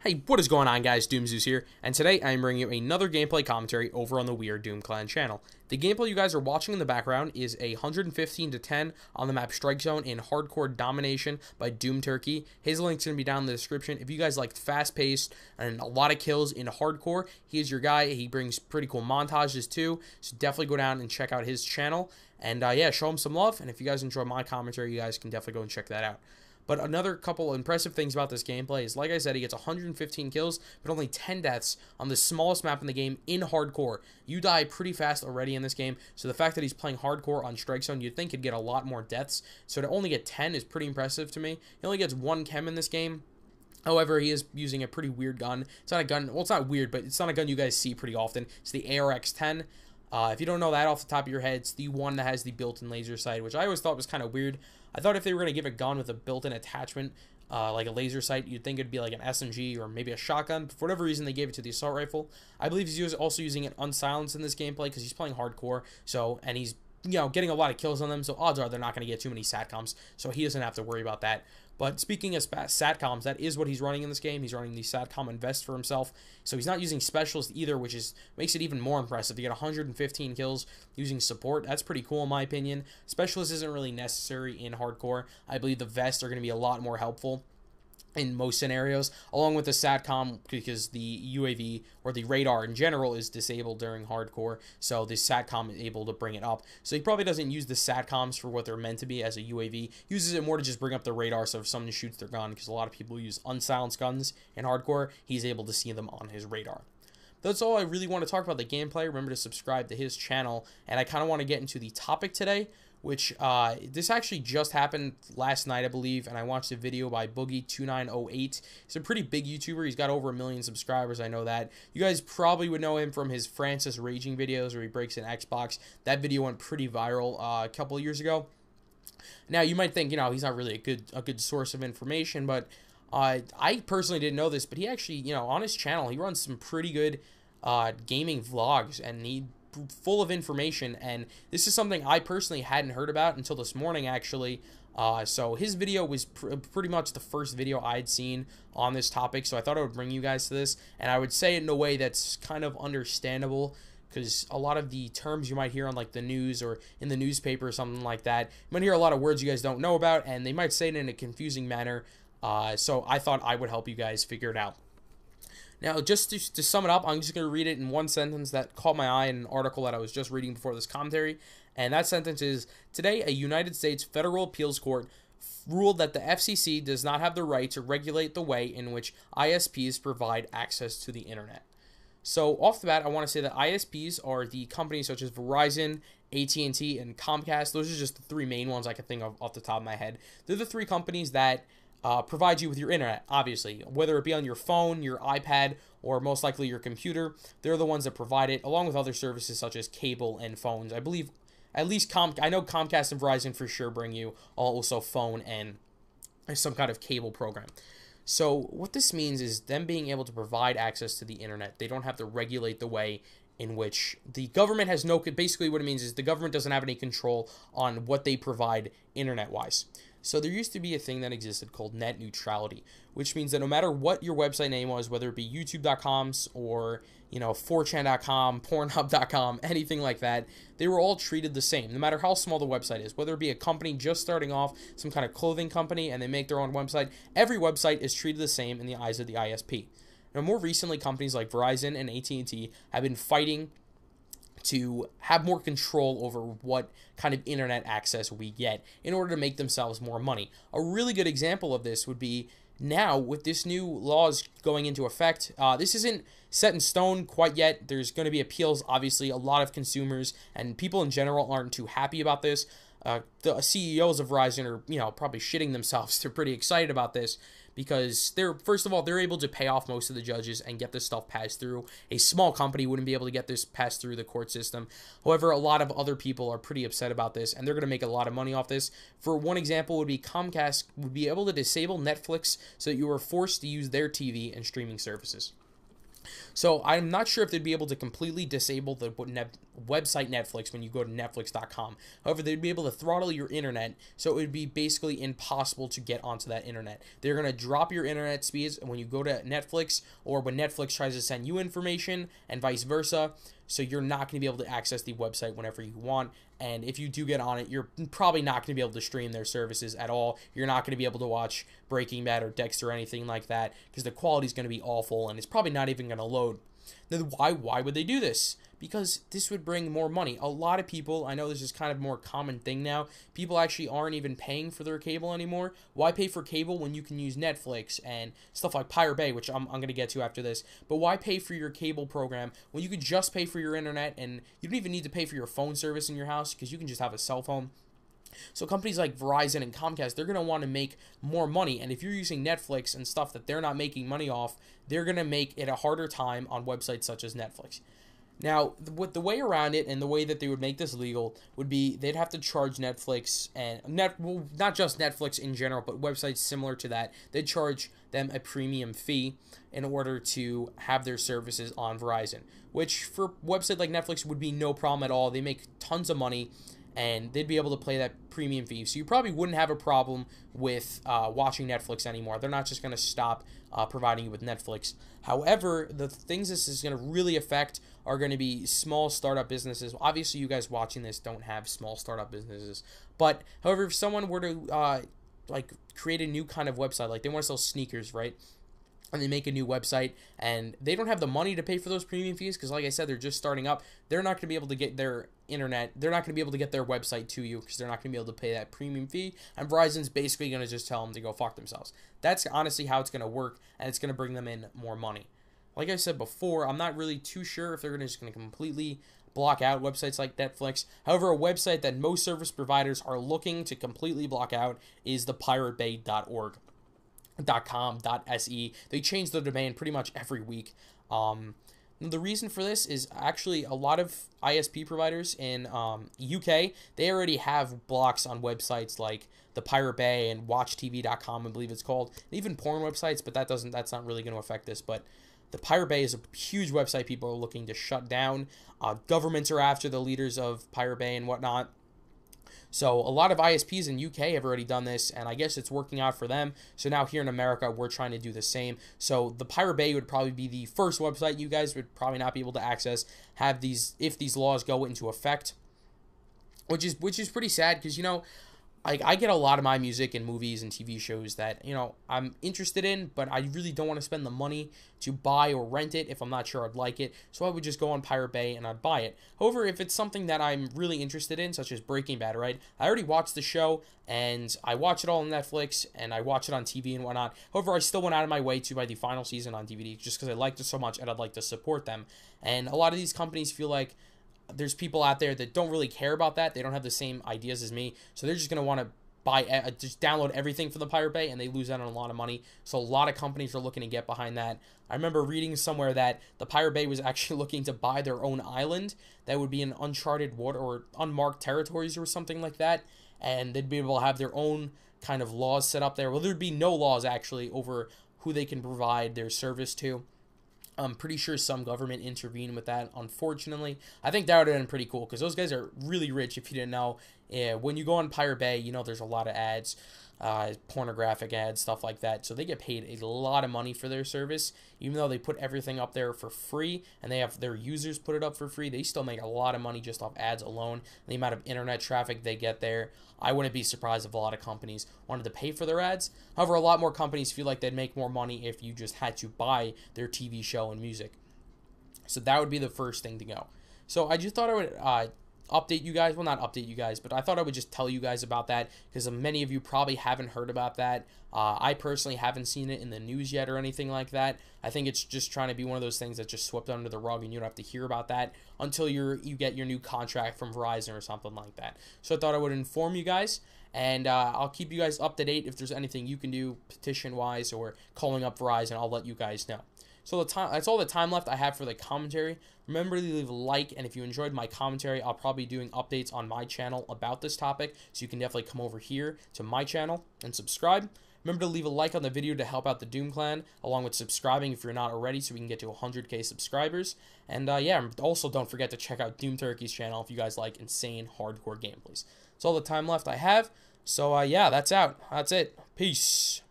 Hey, what is going on, guys? Doomzeus here, and today I'm bringing you another gameplay commentary over on the Weird Doom Clan channel. The gameplay you guys are watching in the background is a 115-10 on the map Strike Zone in Hardcore Domination by Doom Turkey. His link's going to be down in the description. If you guys like fast-paced and a lot of kills in Hardcore, he is your guy. He brings pretty cool montages too, so definitely go down and check out his channel. And yeah, show him some love, and if you guys enjoy my commentary, you guys can definitely go and check that out. But another couple impressive things about this gameplay is, like I said, he gets 115 kills, but only 10 deaths on the smallest map in the game in Hardcore. You die pretty fast already in this game, so the fact that he's playing Hardcore on Strike Zone, you'd think he'd get a lot more deaths. So to only get 10 is pretty impressive to me. He only gets 1 chem in this game. However, he is using a pretty weird gun. It's not a gun, well, it's not weird, but it's not a gun you guys see pretty often. It's the ARX 10. If you don't know that off the top of your head, it's the one that has the built-in laser sight, which I always thought was kind of weird. I thought if they were going to give a gun with a built-in attachment, like a laser sight, you'd think it'd be like an SMG or maybe a shotgun. But for whatever reason, they gave it to the assault rifle. I believe he's also using it unsilenced in this gameplay because he's playing Hardcore, and he's getting a lot of kills on them, so odds are they're not going to get too many SATCOMs, so he doesn't have to worry about that. But speaking of SATCOMs, that is what he's running in this game. He's running the SATCOM Invest for himself, so he's not using Specialist either, which makes it even more impressive. To get 115 kills using Support, that's pretty cool in my opinion. Specialist isn't really necessary in Hardcore. I believe the Vests are going to be a lot more helpful in most scenarios, along with the SATCOM, because the UAV or the radar in general is disabled during Hardcore, so the SATCOM is able to bring it up. So he probably doesn't use the SATCOMs for what they're meant to be as a UAV. He uses it more to just bring up the radar, so if someone shoots their gun, because a lot of people use unsilenced guns in Hardcore, he's able to see them on his radar. That's all I really want to talk about the gameplay. Remember to subscribe to his channel, and I kind of want to get into the topic today, which this actually just happened last night, I believe, and I watched a video by Boogie2908. He's a pretty big YouTuber. He's got over 1 million subscribers, I know that. You guys probably would know him from his Francis Raging videos where he breaks an Xbox. That video went pretty viral a couple of years ago. Now, you might think, he's not really a good source of information, but I personally didn't know this, but he actually, on his channel, he runs some pretty good gaming vlogs, and he full of information, and this is something I personally hadn't heard about until this morning, actually. So his video was pretty much the first video I'd seen on this topic, so I thought I would bring you guys to this, and I would say it in a way that's kind of understandable, because a lot of the terms you might hear on like the news or in the newspaper or something like that, you might hear a lot of words you guys don't know about, and they might say it in a confusing manner. So I thought I would help you guys figure it out. Now, just to sum it up, I'm just going to read it in one sentence that caught my eye in an article that I was just reading before this commentary. And that sentence is, today, a United States federal appeals court ruled that the FCC does not have the right to regulate the way in which ISPs provide access to the internet. So, off the bat, I want to say that ISPs are the companies such as Verizon, AT&T, and Comcast. Those are just the 3 main ones I can think of off the top of my head. They're the 3 companies that provide you with your internet, obviously, whether it be on your phone, your iPad, or most likely your computer. They're the ones that provide it, along with other services such as cable and phones. I believe at least I know Comcast and Verizon for sure bring you also phone and some kind of cable program. So what this means is them being able to provide access to the internet. They don't have to regulate the way in which the government has basically what it means is the government doesn't have any control on what they provide internet-wise. So there used to be a thing that existed called net neutrality, which means that no matter what your website name was, whether it be youtube.com or, 4chan.com, pornhub.com, anything like that, they were all treated the same, no matter how small the website is. Whether it be a company just starting off, some kind of clothing company, and they make their own website, every website is treated the same in the eyes of the ISP. Now, more recently, companies like Verizon and AT&T have been fighting to have more control over what kind of internet access we get in order to make themselves more money. A really good example of this would be now with this new laws going into effect. This isn't set in stone quite yet. There's going to be appeals. Obviously, a lot of consumers and people in general aren't too happy about this. The CEOs of Verizon are, probably shitting themselves. They're pretty excited about this because first of all, they're able to pay off most of the judges and get this stuff passed through. A small company wouldn't be able to get this passed through the court system. However, a lot of other people are pretty upset about this, and they're going to make a lot of money off this. For one example would be Comcast would be able to disable Netflix so that you were forced to use their TV and streaming services. So I'm not sure if they'd be able to completely disable the website Netflix when you go to netflix.com. However, they'd be able to throttle your internet, so it would be basically impossible to get onto that internet. They're going to drop your internet speeds when you go to Netflix, or when Netflix tries to send you information, and vice versa. So you're not going to be able to access the website whenever you want. And if you do get on it, you're probably not going to be able to stream their services at all. You're not going to be able to watch Breaking Bad or Dexter or anything like that, because the quality is going to be awful, and it's probably not even going to load. Then why would they do this? Because this would bring more money. A lot of people, I know this is kind of a more common thing now, people actually aren't even paying for their cable anymore. Why pay for cable when you can use Netflix and stuff like Pirate Bay, which I'm going to get to after this. But why pay for your cable program when you could just pay for your internet, and you don't even need to pay for your phone service in your house, because you can just have a cell phone. So companies like Verizon and Comcast, they're going to want to make more money. And if you're using Netflix and stuff that they're not making money off, they're going to make it a harder time on websites such as Netflix. Now, the way around it, and the way that they would make this legal, would be they'd have to charge Netflix and not just Netflix in general, but websites similar to that. They'd charge them a premium fee in order to have their services on Verizon, which for a website like Netflix would be no problem at all. They make tons of money, and they'd be able to pay that premium fee. So you probably wouldn't have a problem with watching Netflix anymore. They're not just going to stop providing you with Netflix. However, the things this is going to really affect are going to be small startup businesses. Obviously, you guys watching this don't have small startup businesses. But, however, if someone were to like create a new kind of website, like they want to sell sneakers, right? And they make a new website, and they don't have the money to pay for those premium fees, because like I said, they're just starting up. They're not going to be able to get their internet, they're not going to be able to get their website to you, because they're not going to be able to pay that premium fee, and Verizon's basically going to just tell them to go fuck themselves. That's honestly how it's going to work, and it's going to bring them in more money. Like I said before, I'm not really too sure if they're just going to completely block out websites like Netflix. However, a website that most service providers are looking to completely block out is the piratebay.org. .com, .se. They change the domain pretty much every week. The reason for this is actually a lot of ISP providers in UK, they already have blocks on websites like the Pirate Bay and WatchTV.com, I believe it's called, and even porn websites, but that's not really going to affect this. But the Pirate Bay is a huge website people are looking to shut down. Governments are after the leaders of Pirate Bay and whatnot. So a lot of ISPs in UK have already done this, and I guess it's working out for them. So now here in America, we're trying to do the same. So the Pirate Bay would probably be the first website you guys would probably not be able to access, if these laws go into effect, which is pretty sad, because, you know, I get a lot of my music and movies and TV shows that, you know, I'm interested in, but I really don't want to spend the money to buy or rent it if I'm not sure I'd like it. So I would just go on Pirate Bay and I'd buy it. However, if it's something that I'm really interested in, such as Breaking Bad, right? I already watched the show, and I watch it all on Netflix, and I watch it on TV and whatnot. However, I still went out of my way to buy the final season on DVD, just because I liked it so much and I'd like to support them. And a lot of these companies feel like there's people out there that don't really care about that. They don't have the same ideas as me, so they're just going to want to just download everything from the Pirate Bay, and they lose out on a lot of money. So a lot of companies are looking to get behind that. I remember reading somewhere that the Pirate Bay was actually looking to buy their own island that would be in uncharted water or unmarked territories or something like that, and they'd be able to have their own kind of laws set up there. Well, there'd be no laws actually over who they can provide their service to. I'm pretty sure some government intervened with that, unfortunately. I think that would have been pretty cool, because those guys are really rich, if you didn't know. When you go on Pirate Bay, you know there's a lot of ads, pornographic ads, stuff like that. So they get paid a lot of money for their service. Even though they put everything up there for free, and they have their users put it up for free, they still make a lot of money just off ads alone. The amount of internet traffic they get there, I wouldn't be surprised if a lot of companies wanted to pay for their ads. However, a lot more companies feel like they'd make more money if you just had to buy their TV show and music. So that would be the first thing to go. So I just thought I would update you guys. Well, not update you guys, but I thought I would just tell you guys about that, because many of you probably haven't heard about that. I personally haven't seen it in the news yet or anything like that. I think it's just trying to be one of those things that just swept under the rug, and you don't have to hear about that until you get your new contract from Verizon or something like that. So I thought I would inform you guys, and I'll keep you guys up to date. If there's anything you can do petition-wise or calling up Verizon, I'll let you guys know. So that's all the time left I have for the commentary. Remember to leave a like, and if you enjoyed my commentary, I'll probably be doing updates on my channel about this topic, so you can definitely come over here to my channel and subscribe. Remember to leave a like on the video to help out the Doom Clan, along with subscribing if you're not already, so we can get to 100k subscribers. And yeah, also don't forget to check out Doom Turkey's channel if you guys like insane hardcore gameplays. That's all the time left I have. So yeah, that's it. Peace.